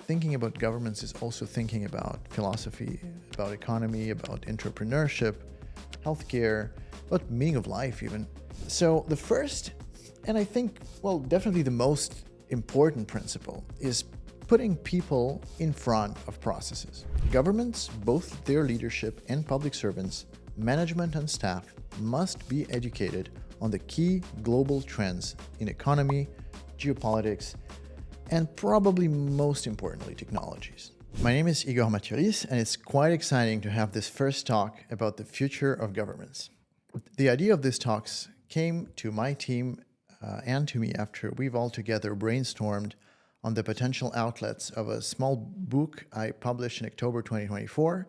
thinking about governments is also thinking about philosophy, about economy, about entrepreneurship, healthcare, about meaning of life even. So the first, and I think, well, definitely the most important principle is putting people in front of processes. Governments, both their leadership and public servants, management and staff, must be educated on the key global trends in economy, geopolitics, and probably most importantly, technologies. My name is Igor Lys, and it's quite exciting to have this first talk about the future of governments. The idea of these talks came to my team and to me after we've all together brainstormed on the potential outlets of a small book I published in October 2024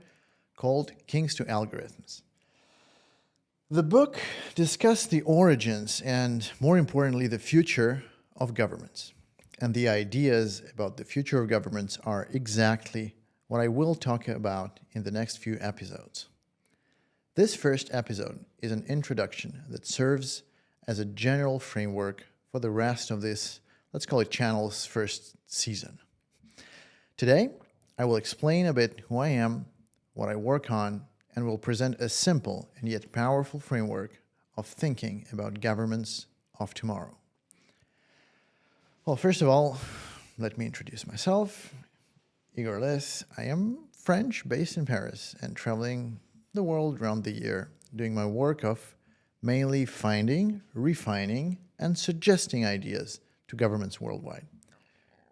called Kings to Algorithms. The book discussed the origins and, more importantly, the future of governments. And the ideas about the future of governments are exactly what I will talk about in the next few episodes. This first episode is an introduction that serves as a general framework for the rest of this, let's call it channel's first season. Today, I will explain a bit who I am, what I work on, and will present a simple and yet powerful framework of thinking about governments of tomorrow. Well, first of all, let me introduce myself. Igor Lys. I am French, based in Paris, and traveling the world around the year, doing my work of mainly finding, refining, and suggesting ideas to governments worldwide.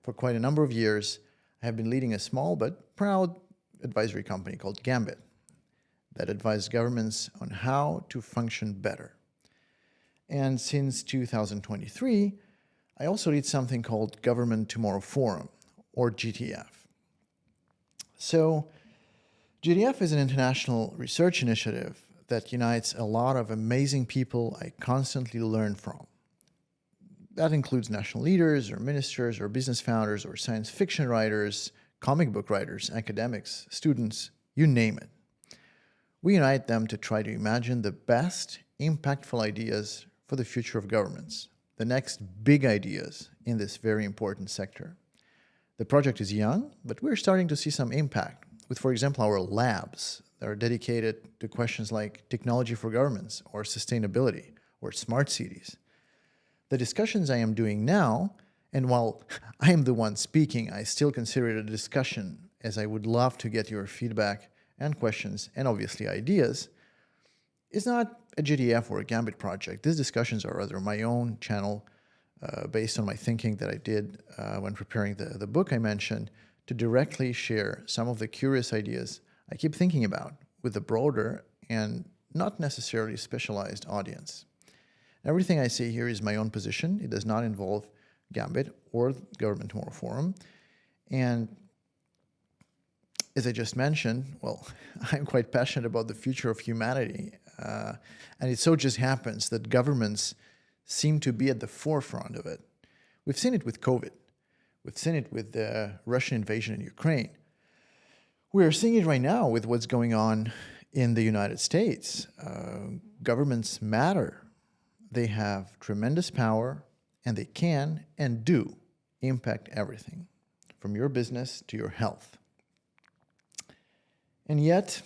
For quite a number of years, I have been leading a small but proud advisory company called Gambit that advises governments on how to function better. And since 2023, I also lead something called Government Tomorrow Forum, or GTF. So, GTF is an international research initiative that unites a lot of amazing people I constantly learn from. That includes national leaders, or ministers, or business founders, or science fiction writers, comic book writers, academics, students, you name it. We unite them to try to imagine the best, impactful ideas for the future of governments, the next big ideas in this very important sector. The project is young, but we're starting to see some impact with, for example, our labs that are dedicated to questions like technology for governments or sustainability or smart cities. The discussions I am doing now, and while I am the one speaking, I still consider it a discussion, as I would love to get your feedback and questions and obviously ideas, is not a GTF or a Gambit project. These discussions are rather my own channel based on my thinking that I did when preparing the book I mentioned to directly share some of the curious ideas I keep thinking about with a broader and not necessarily specialized audience. Everything I say here is my own position. It does not involve Gambit or Government Tomorrow Forum. And as I just mentioned, well, I'm quite passionate about the future of humanity. And it so just happens that governments seem to be at the forefront of it. We've seen it with COVID. We've seen it with the Russian invasion in Ukraine. We are seeing it right now with what's going on in the United States. Governments matter. They have tremendous power, and they can and do impact everything, from your business to your health. And yet,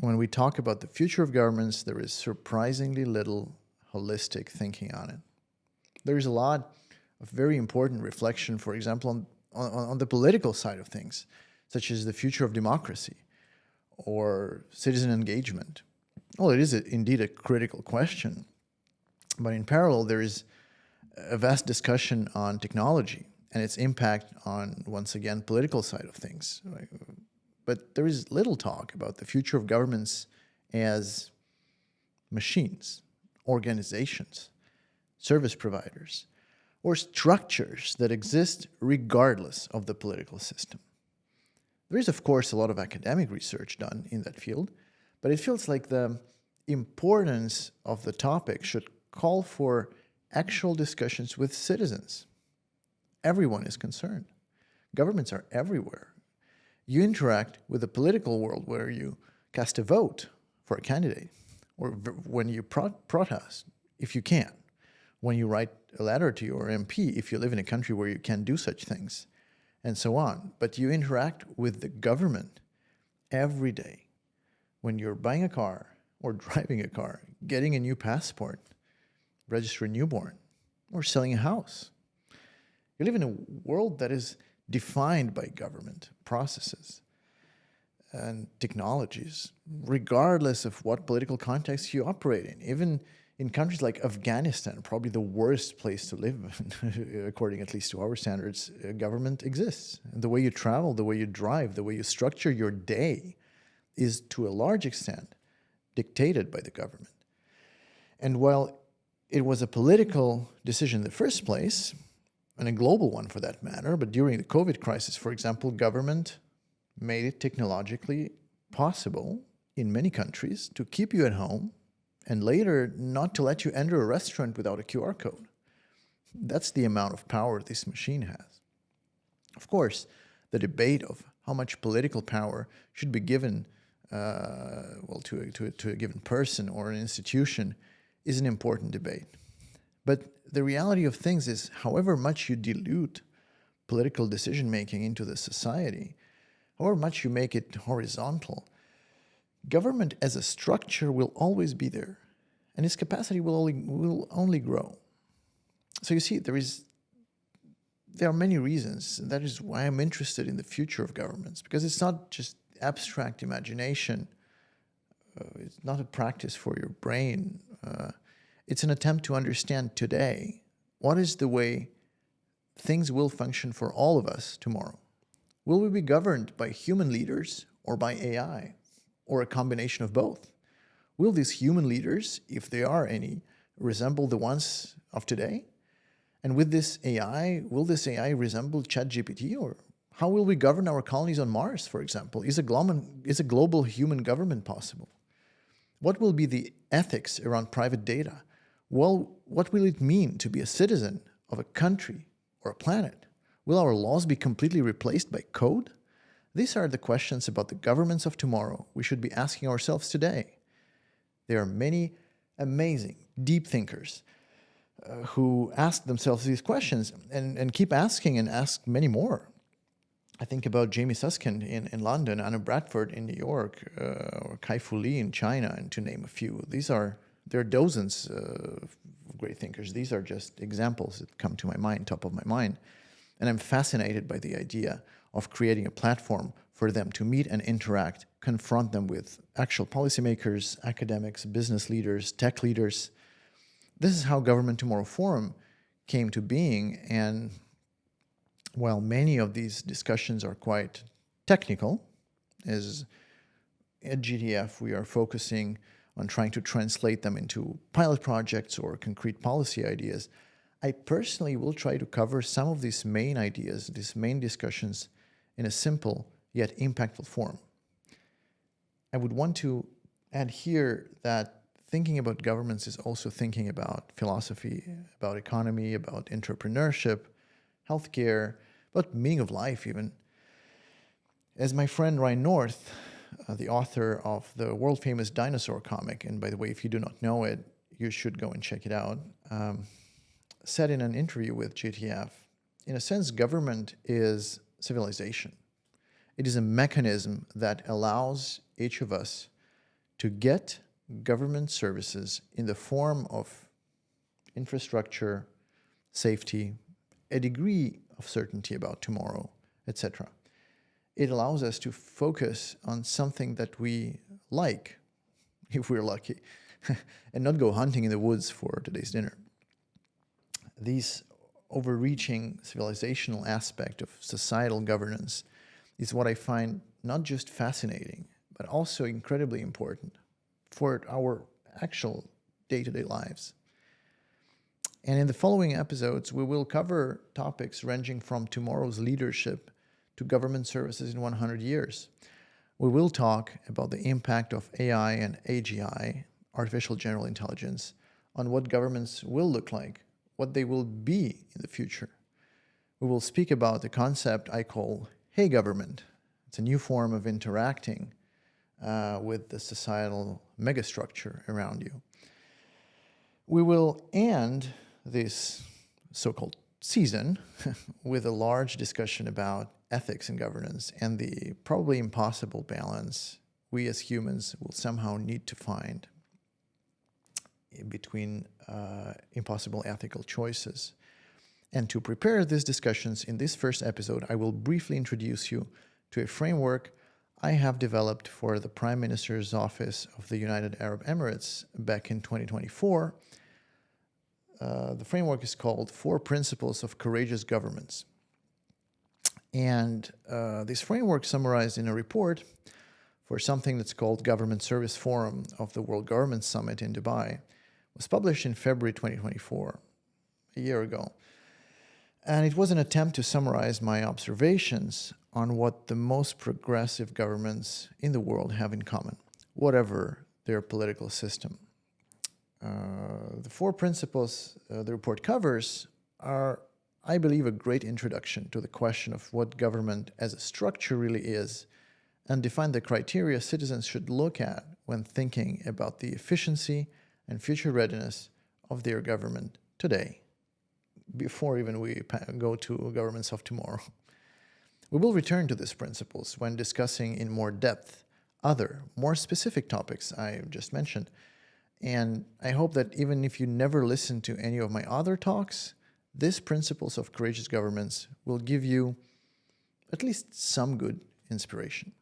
when we talk about the future of governments, there is surprisingly little holistic thinking on it. There is a lot of very important reflection, for example, on the political side of things, such as the future of democracy or citizen engagement. Well, it is indeed a critical question, but in parallel, there is a vast discussion on technology and its impact on, once again, political side of things. But there is little talk about the future of governments as machines, organizations, service providers, or structures that exist regardless of the political system. There is, of course, a lot of academic research done in that field, but it feels like the importance of the topic should call for actual discussions with citizens. Everyone is concerned. Governments are everywhere. You interact with the political world where you cast a vote for a candidate, or when you protest, if you can, when you write a letter to your MP, if you live in a country where you can do such things, and so on. But you interact with the government every day when you're buying a car or driving a car, getting a new passport, registering a newborn, or selling a house. You live in a world that is defined by government processes and technologies, regardless of what political context you operate in. Even in countries like Afghanistan, probably the worst place to live, according at least to our standards, government exists. And the way you travel, the way you drive, the way you structure your day is to a large extent dictated by the government. And while it was a political decision in the first place, and a global one for that matter, but during the COVID crisis, for example, government made it technologically possible in many countries to keep you at home and later not to let you enter a restaurant without a QR code. That's the amount of power this machine has. Of course, the debate of how much political power should be given to a given person or an institution is an important debate. But the reality of things is, however much you dilute political decision-making into the society, however much you make it horizontal, government as a structure will always be there, and its capacity will only grow. So you see, there are many reasons, and that is why I'm interested in the future of governments, because it's not just abstract imagination. It's not a practice for your brain. It's an attempt to understand today what is the way things will function for all of us tomorrow. Will we be governed by human leaders or by AI, or a combination of both? Will these human leaders, if there are any, resemble the ones of today? And with this AI, will this AI resemble ChatGPT? Or how will we govern our colonies on Mars, for example? Is a global human government possible? What will be the ethics around private data? Well, what will it mean to be a citizen of a country or a planet? Will our laws be completely replaced by code? These are the questions about the governments of tomorrow we should be asking ourselves today. There are many amazing, deep thinkers who ask themselves these questions and keep asking and ask many more. I think about Jamie Susskind in London, Anna Bradford in New York, or Kai-Fu Lee in China, and to name a few. There are dozens of great thinkers. These are just examples that come to my mind, top of my mind. And I'm fascinated by the idea of creating a platform for them to meet and interact, confront them with actual policymakers, academics, business leaders, tech leaders. This is how Government Tomorrow Forum came to being. And while many of these discussions are quite technical, as at GTF we are focusing on trying to translate them into pilot projects or concrete policy ideas, I personally will try to cover some of these main ideas, these main discussions, in a simple yet impactful form. I would want to add here that thinking about governments is also thinking about philosophy, about economy, about entrepreneurship, healthcare, about meaning of life even. As my friend Ryan North, the author of the world-famous dinosaur comic, and by the way, if you do not know it, you should go and check it out, said in an interview with GTF, in a sense, government is civilization. It is a mechanism that allows each of us to get government services in the form of infrastructure, safety, a degree of certainty about tomorrow, etc. It allows us to focus on something that we like, if we're lucky, and not go hunting in the woods for today's dinner. These overreaching civilizational aspect of societal governance is what I find not just fascinating, but also incredibly important for our actual day-to-day lives. And in the following episodes, we will cover topics ranging from tomorrow's leadership to government services in 100 years. We will talk about the impact of AI and AGI, artificial general intelligence, on what governments will look like, what they will be in the future. We will speak about the concept I call Hey Government. It's a new form of interacting with the societal megastructure around you. We will end this so-called season with a large discussion about ethics and governance and the probably impossible balance we as humans will somehow need to find between impossible ethical choices. And to prepare these discussions in this first episode, I will briefly introduce you to a framework I have developed for the Prime Minister's Office of the United Arab Emirates back in 2024. The framework is called 4 Principles of Courageous Governments. And this framework summarized in a report for something that's called Government Service Forum of the World Government Summit in Dubai was published in February 2024, a year ago. And it was an attempt to summarize my observations on what the most progressive governments in the world have in common, whatever their political system. The 4 principles the report covers are, I believe, a great introduction to the question of what government as a structure really is, and define the criteria citizens should look at when thinking about the efficiency and future readiness of their government today, before even we go to governments of tomorrow. We will return to these principles when discussing in more depth other, more specific topics I just mentioned. And I hope that even if you never listen to any of my other talks, these principles of courageous governments will give you at least some good inspiration.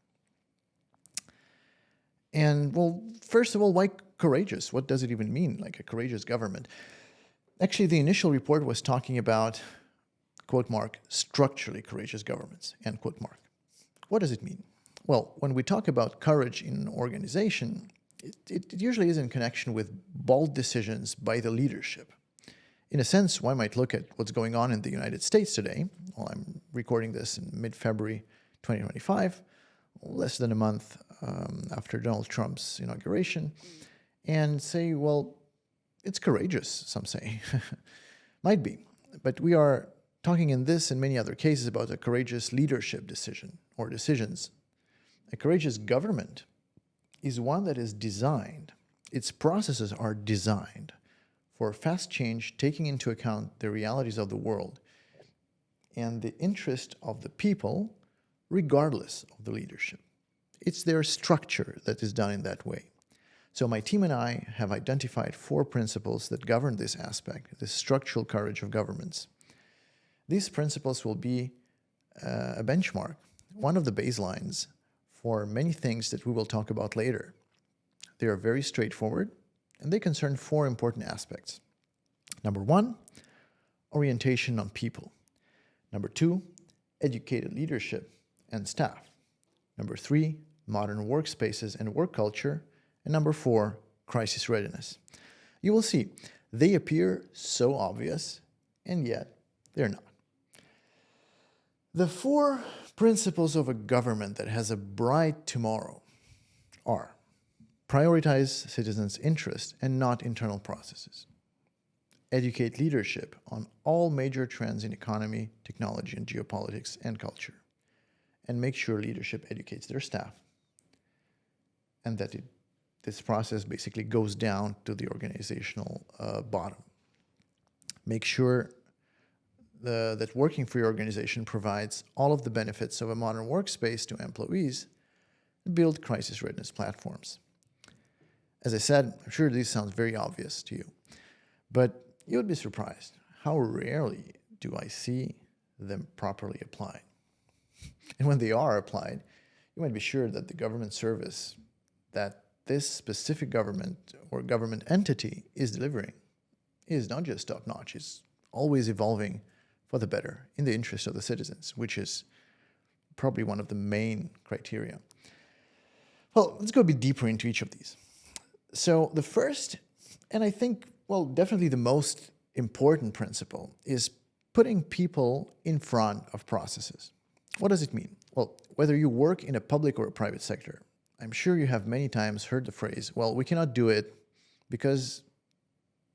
And well, first of all, why courageous? What does it even mean, like a courageous government? Actually, the initial report was talking about, quote mark, structurally courageous governments, end quote mark. What does it mean? Well, when we talk about courage in an organization, it usually is in connection with bold decisions by the leadership. In a sense, one might look at what's going on in the United States today. Well, I'm recording this in mid-February 2025, less than a month after Donald Trump's inauguration, and say, well, it's courageous, some say. Might be. But we are talking in this and many other cases about a courageous leadership decision or decisions. A courageous government is one that is designed, its processes are designed for fast change, taking into account the realities of the world and the interest of the people, regardless of the leadership. It's their structure that is done in that way. So my team and I have identified 4 principles that govern this aspect, the structural courage of governments. These principles will be a benchmark, one of the baselines for many things that we will talk about later. They are very straightforward, and they concern 4 important aspects. Number 1, orientation on people. Number 2, educated leadership and staff. Number 3, modern workspaces and work culture. And number 4, crisis readiness. You will see, they appear so obvious, and yet they're not. The 4 principles of a government that has a bright tomorrow are: prioritize citizens' interests and not internal processes. Educate leadership on all major trends in economy, technology, and geopolitics and culture. And make sure leadership educates their staff. And that this process basically goes down to the organizational bottom. Make sure that working for your organization provides all of the benefits of a modern workspace to employees, and build crisis readiness platforms. As I said, I'm sure this sounds very obvious to you, but you would be surprised how rarely do I see them properly applied. And when they are applied, you might be sure that the government service that this specific government or government entity is delivering is not just top-notch, it's always evolving for the better in the interest of the citizens, which is probably one of the main criteria. Well, let's go a bit deeper into each of these. So the first, and I think, well, definitely the most important principle is putting people in front of processes. What does it mean? Well, whether you work in a public or a private sector, I'm sure you have many times heard the phrase, well, we cannot do it because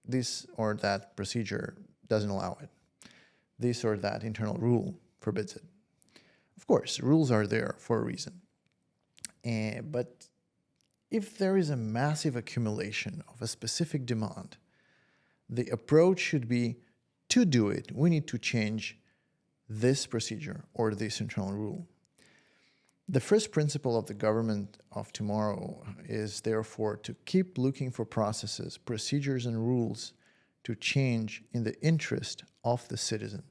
this or that procedure doesn't allow it. This or that internal rule forbids it. Of course, rules are there for a reason. But if there is a massive accumulation of a specific demand, the approach should be to do it, we need to change this procedure or this internal rule. The first principle of the government of tomorrow is therefore to keep looking for processes, procedures, and rules to change in the interest of the citizen.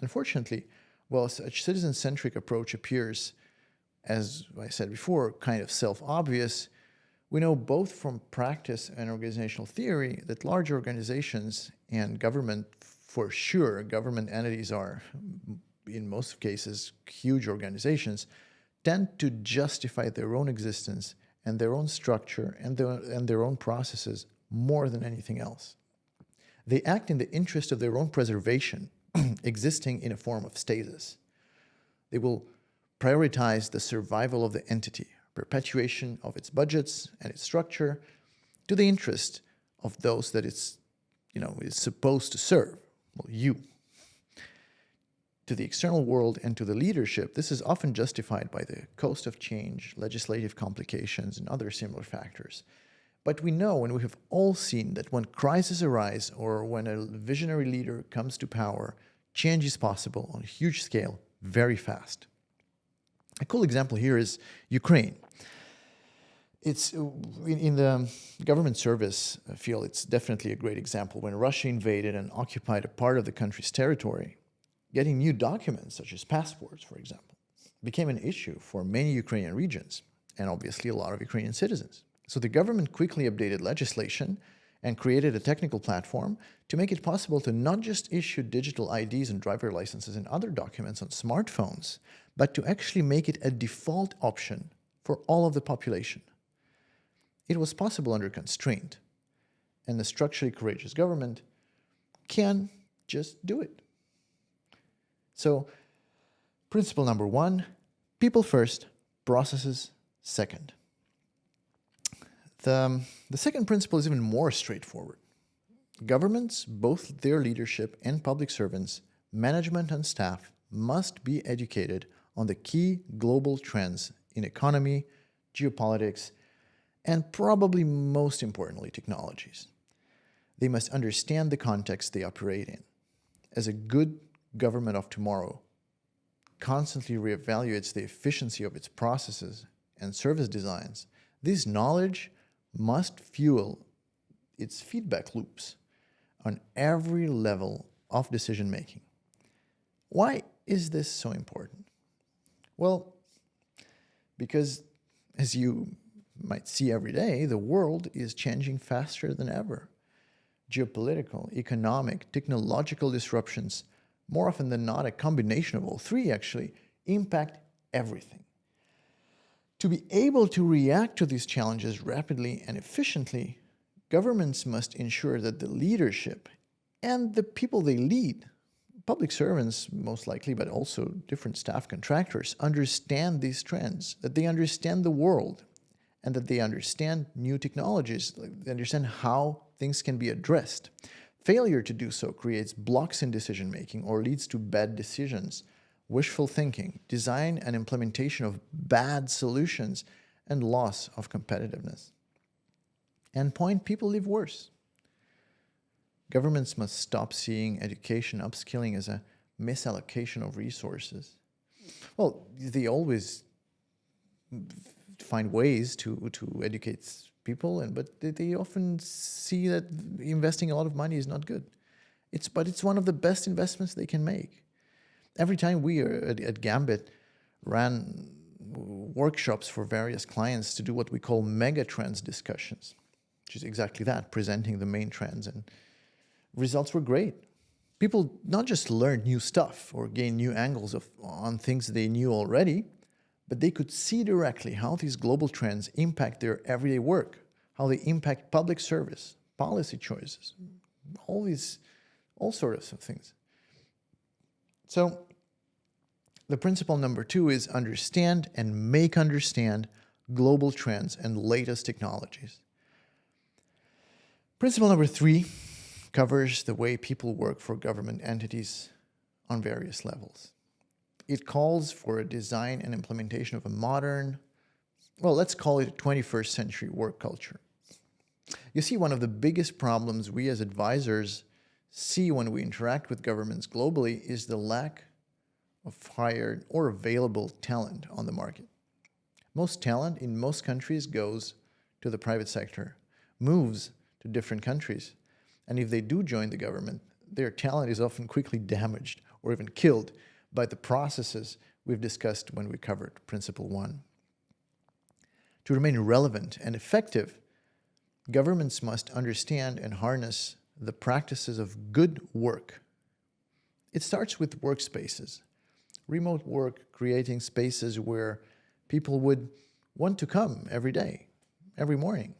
Unfortunately, while such citizen-centric approach appears, as I said before, kind of self-obvious, we know both from practice and organizational theory that large organizations and government, for sure, government entities are, in most cases, huge organizations, tend to justify their own existence and their own structure and their own processes more than anything else. They act in the interest of their own preservation, existing in a form of stasis. They will prioritize the survival of the entity, perpetuation of its budgets and its structure, to the interest of those that it's, is supposed to serve, well, you. To the external world and to the leadership, this is often justified by the cost of change, legislative complications, and other similar factors. But we know, and we have all seen, that when crises arise or when a visionary leader comes to power, change is possible on a huge scale very fast. A cool example here is Ukraine. It's in the government service field, it's definitely a great example. When Russia invaded and occupied a part of the country's territory, getting new documents, such as passports, for example, became an issue for many Ukrainian regions, and obviously a lot of Ukrainian citizens. So the government quickly updated legislation and created a technical platform to make it possible to not just issue digital IDs and driver licenses and other documents on smartphones, but to actually make it a default option for all of the population. It was possible under constraint, and a structurally courageous government can just do it. So, principle number 1, people first, processes second. The second principle is even more straightforward. Governments, both their leadership and public servants, management and staff, must be educated on the key global trends in economy, geopolitics, and probably most importantly, technologies. They must understand the context they operate in. As a good government of tomorrow constantly reevaluates the efficiency of its processes and service designs, this knowledge must fuel its feedback loops on every level of decision-making. Why is this so important? Well, because as you might see every day, the world is changing faster than ever. Geopolitical, economic, technological disruptions, more often than not a combination of all three actually, impact everything. To be able to react to these challenges rapidly and efficiently, governments must ensure that the leadership and the people they lead, public servants most likely, but also different staff contractors, understand these trends, that they understand the world, and that they understand new technologies, they understand how things can be addressed. Failure to do so creates blocks in decision-making or leads to bad decisions, wishful thinking, design and implementation of bad solutions, and loss of competitiveness. Endpoint, people live worse. Governments must stop seeing education, upskilling as a misallocation of resources. Well, they always find ways to educate people, but they often see that investing a lot of money is not good. But it's one of the best investments they can make. Every time we at Gambit ran workshops for various clients to do what we call mega trends discussions, which is exactly that, presenting the main trends, and results were great. People not just learned new stuff or gained new angles on things they knew already, but they could see directly how these global trends impact their everyday work, how they impact public service, policy choices, all sorts of things. So the principle number 2 is understand and make understand global trends and latest technologies. Principle number 3 covers the way people work for government entities on various levels. It calls for a design and implementation of a modern, well, let's call it a 21st century work culture. You see, one of the biggest problems we as advisors see when we interact with governments globally is the lack of hired or available talent on the market. Most talent in most countries goes to the private sector, moves to different countries, and if they do join the government, their talent is often quickly damaged or even killed by the processes we've discussed when we covered Principle 1. To remain relevant and effective, governments must understand and harness the practices of good work. It starts with workspaces. Remote work, creating spaces where people would want to come every day, every morning.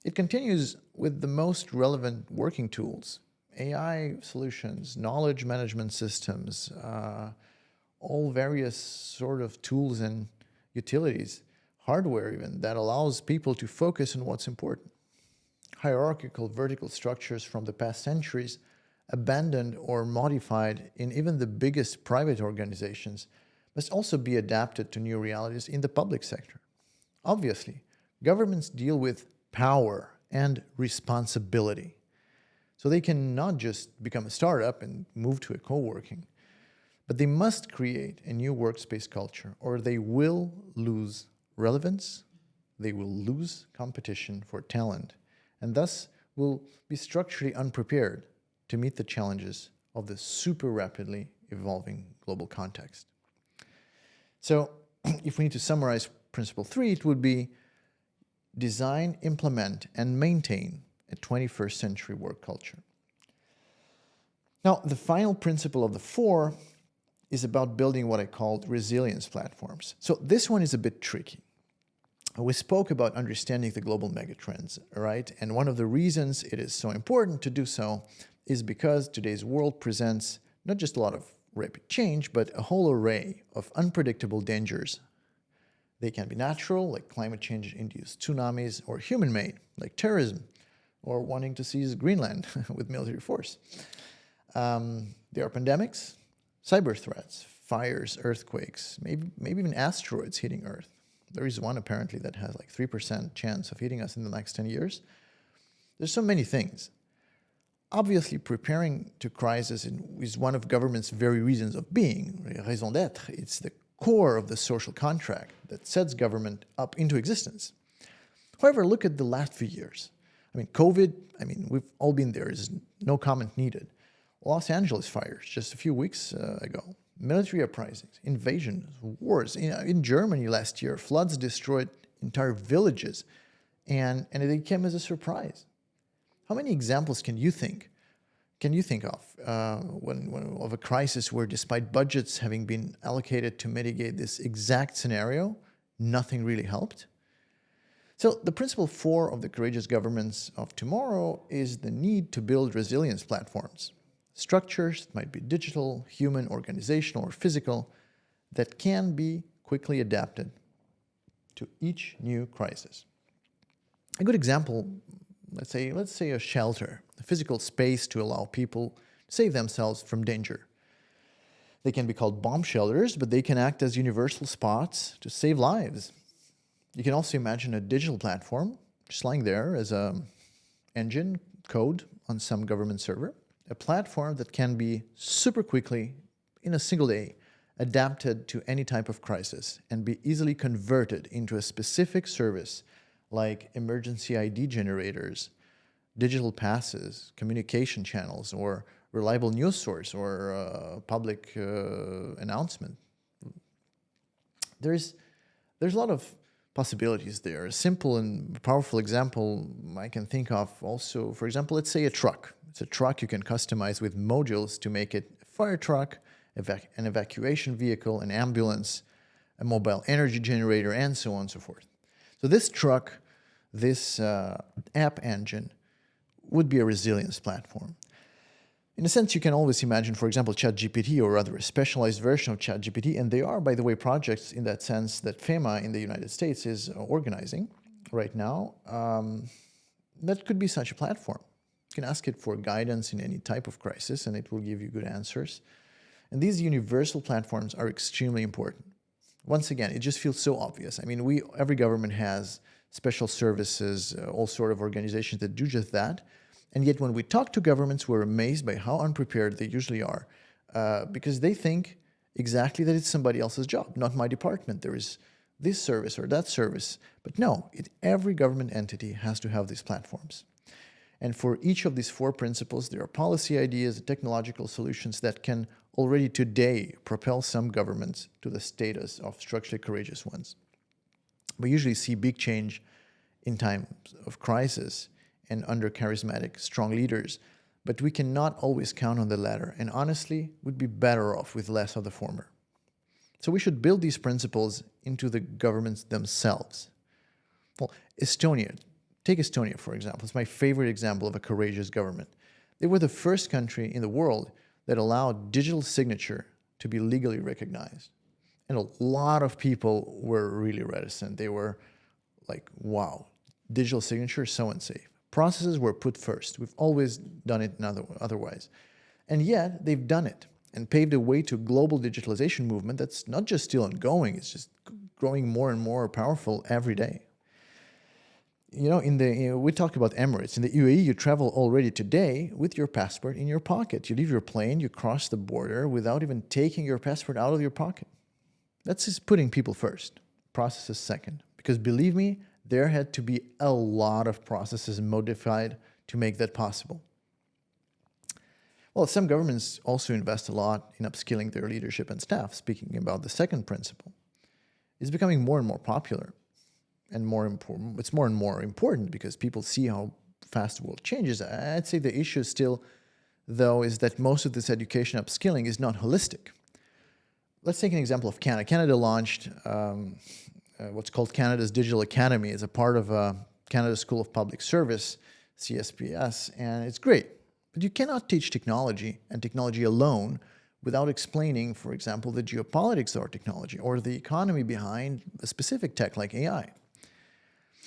It continues with the most relevant working tools, AI solutions, knowledge management systems, all various sort of tools and utilities, hardware even, that allows people to focus on what's important. Hierarchical vertical structures from the past centuries, abandoned or modified in even the biggest private organizations, must also be adapted to new realities in the public sector. Obviously, governments deal with power and responsibility. So they can not just become a startup and move to a co-working, but they must create a new workspace culture, or they will lose relevance, they will lose competition for talent, and thus will be structurally unprepared to meet the challenges of the super rapidly evolving global context. So if we need to summarize Principle 3, it would be design, implement, and maintain a 21st century work culture. Now, the final principle of the 4 is about building what I called resilience platforms. So this one is a bit tricky. We spoke about understanding the global megatrends, right? And one of the reasons it is so important to do so is because today's world presents not just a lot of rapid change, but a whole array of unpredictable dangers. They can be natural, like climate change-induced tsunamis, or human-made, like terrorism, or wanting to seize Greenland with military force. There are pandemics, cyber threats, fires, earthquakes, maybe even asteroids hitting Earth. There is one apparently that has like 3% chance of hitting us in the next 10 years. There's so many things. Obviously, preparing to crisis is one of government's very reasons of being, raison d'être. It's the core of the social contract that sets government up into existence. However, look at the last few years. COVID, we've all been there. There's no comment needed. Los Angeles fires just a few weeks ago. Military uprisings, invasions, wars. In Germany last year, floods destroyed entire villages, and it came as a surprise. How many examples can you think of of a crisis where, despite budgets having been allocated to mitigate this exact scenario, nothing really helped? So the principle 4 of the courageous governments of tomorrow is the need to build resilience platforms, structures that might be digital, human, organizational, or physical, that can be quickly adapted to each new crisis. A good example, let's say a shelter, a physical space to allow people to save themselves from danger. They can be called bomb shelters, but they can act as universal spots to save lives. You can also imagine a digital platform just lying there as an engine code on some government server, a platform that can be super quickly, in a single day, adapted to any type of crisis and be easily converted into a specific service like emergency ID generators, digital passes, communication channels, or reliable news source, or public announcement. There's a lot of possibilities there. A simple and powerful example I can think of also, for example, let's say a truck. It's a truck you can customize with modules to make it a fire truck, an evacuation vehicle, an ambulance, a mobile energy generator, and so on and so forth. So this truck, this app engine, would be a resilience platform. In a sense, you can always imagine, for example, ChatGPT, or rather a specialized version of ChatGPT, and they are, by the way, projects in that sense that FEMA in the United States is organizing right now. That could be such a platform. You can ask it for guidance in any type of crisis, and it will give you good answers. And these universal platforms are extremely important. Once again, it just feels so obvious. Every government has special services, all sort of organizations that do just that. And yet when we talk to governments, we're amazed by how unprepared they usually are, because they think exactly that it's somebody else's job, not my department. There is this service or that service. But no, every government entity has to have these platforms. And for each of these 4 principles, there are policy ideas and technological solutions that can already today propel some governments to the status of structurally courageous ones. We usually see big change in times of crisis and under charismatic, strong leaders, but we cannot always count on the latter, and honestly, would be better off with less of the former. So we should build these principles into the governments themselves. Well, take Estonia, for example. It's my favorite example of a courageous government. They were the first country in the world that allowed digital signature to be legally recognized. And a lot of people were really reticent. They were like, wow, digital signature is so unsafe. Processes were put first. We've always done it otherwise. And yet, they've done it and paved a way to a global digitalization movement that's not just still ongoing, it's just growing more and more powerful every day. We talked about Emirates. In the UAE, you travel already today with your passport in your pocket. You leave your plane, you cross the border without even taking your passport out of your pocket. That's just putting people first, processes second. Because believe me, there had to be a lot of processes modified to make that possible. Well, some governments also invest a lot in upskilling their leadership and staff. Speaking about the second principle, it's becoming more and more popular. And more important, it's more and more important because people see how fast the world changes. I'd say the issue still, though, is that most of this education upskilling is not holistic. Let's take an example of Canada. Canada launched what's called Canada's Digital Academy as a part of Canada School of Public Service, CSPS, and it's great. But you cannot teach technology and technology alone without explaining, for example, the geopolitics of our technology or the economy behind a specific tech like AI.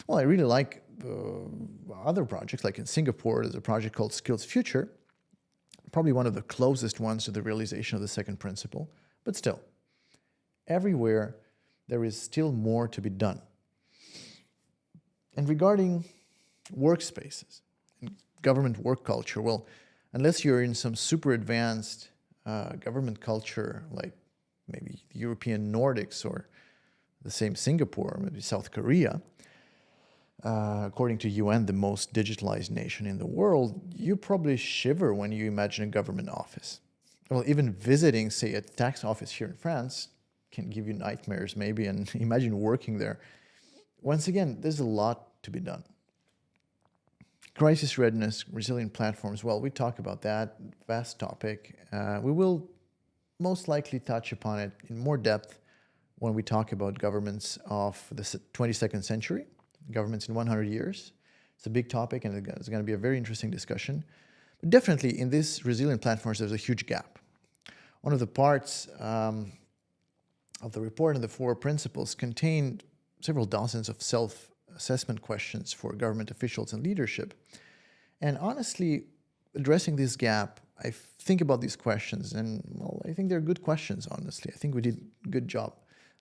Well, I really like other projects, like in Singapore, there's a project called Skills Future, probably one of the closest ones to the realization of the second principle, but still, everywhere there is still more to be done. And regarding workspaces and government work culture, well, unless you're in some super advanced government culture, like maybe the European Nordics or the same Singapore, or maybe South Korea, according to UN, the most digitalized nation in the world, you probably shiver when you imagine a government office. Well, even visiting, say, a tax office here in France can give you nightmares maybe, and imagine working there. Once again, there's a lot to be done. Crisis readiness, resilient platforms, well, we talk about that, vast topic. We will most likely touch upon it in more depth when we talk about governments of the 22nd century. Governments in 100 years. It's a big topic and it's going to be a very interesting discussion. But definitely in this resilient platforms, there's a huge gap. One of the parts of the report and the 4 principles contained several dozens of self-assessment questions for government officials and leadership. And honestly, addressing this gap, I think about these questions and, well, I think they're good questions, honestly. I think we did a good job.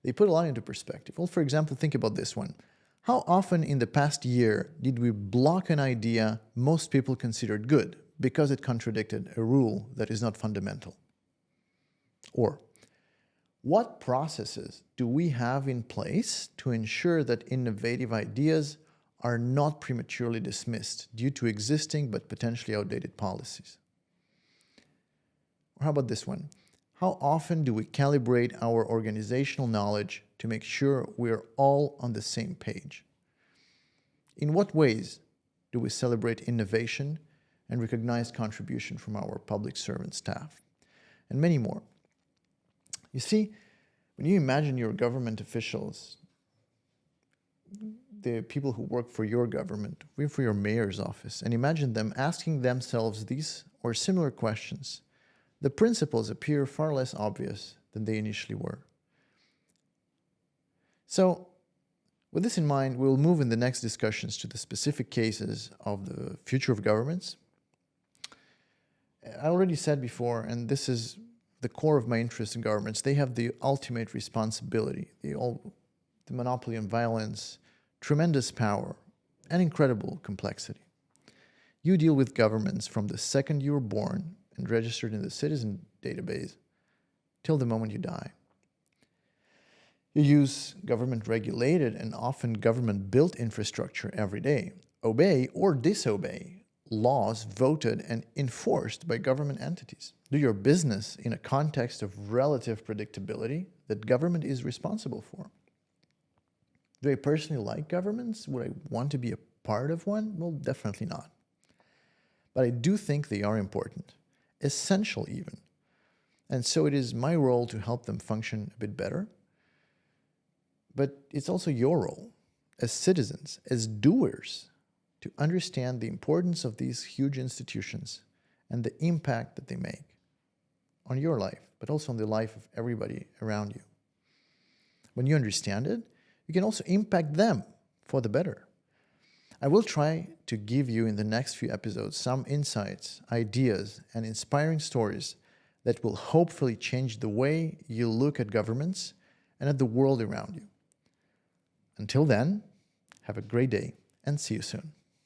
They put a lot into perspective. Well, for example, think about this one. How often in the past year did we block an idea most people considered good because it contradicted a rule that is not fundamental? Or, what processes do we have in place to ensure that innovative ideas are not prematurely dismissed due to existing but potentially outdated policies? Or how about this one? How often do we calibrate our organizational knowledge to make sure we're all on the same page? In what ways do we celebrate innovation and recognize contribution from our public servant staff? And many more. You see, when you imagine your government officials, the people who work for your government, for your mayor's office, and imagine them asking themselves these or similar questions, the principles appear far less obvious than they initially were. So, with this in mind, we'll move in the next discussions to the specific cases of the future of governments. I already said before, and this is the core of my interest in governments, they have the ultimate responsibility, the monopoly on violence, tremendous power, and incredible complexity. You deal with governments from the second you were born and registered in the citizen database till the moment you die. You use government-regulated and often government-built infrastructure every day. Obey or disobey laws voted and enforced by government entities. Do your business in a context of relative predictability that government is responsible for. Do I personally like governments? Would I want to be a part of one? Well, definitely not. But I do think they are important, essential even. And so it is my role to help them function a bit better. But it's also your role as citizens, as doers, to understand the importance of these huge institutions and the impact that they make on your life, but also on the life of everybody around you. When you understand it, you can also impact them for the better. I will try to give you in the next few episodes some insights, ideas, and inspiring stories that will hopefully change the way you look at governments and at the world around you. Until then, have a great day and see you soon.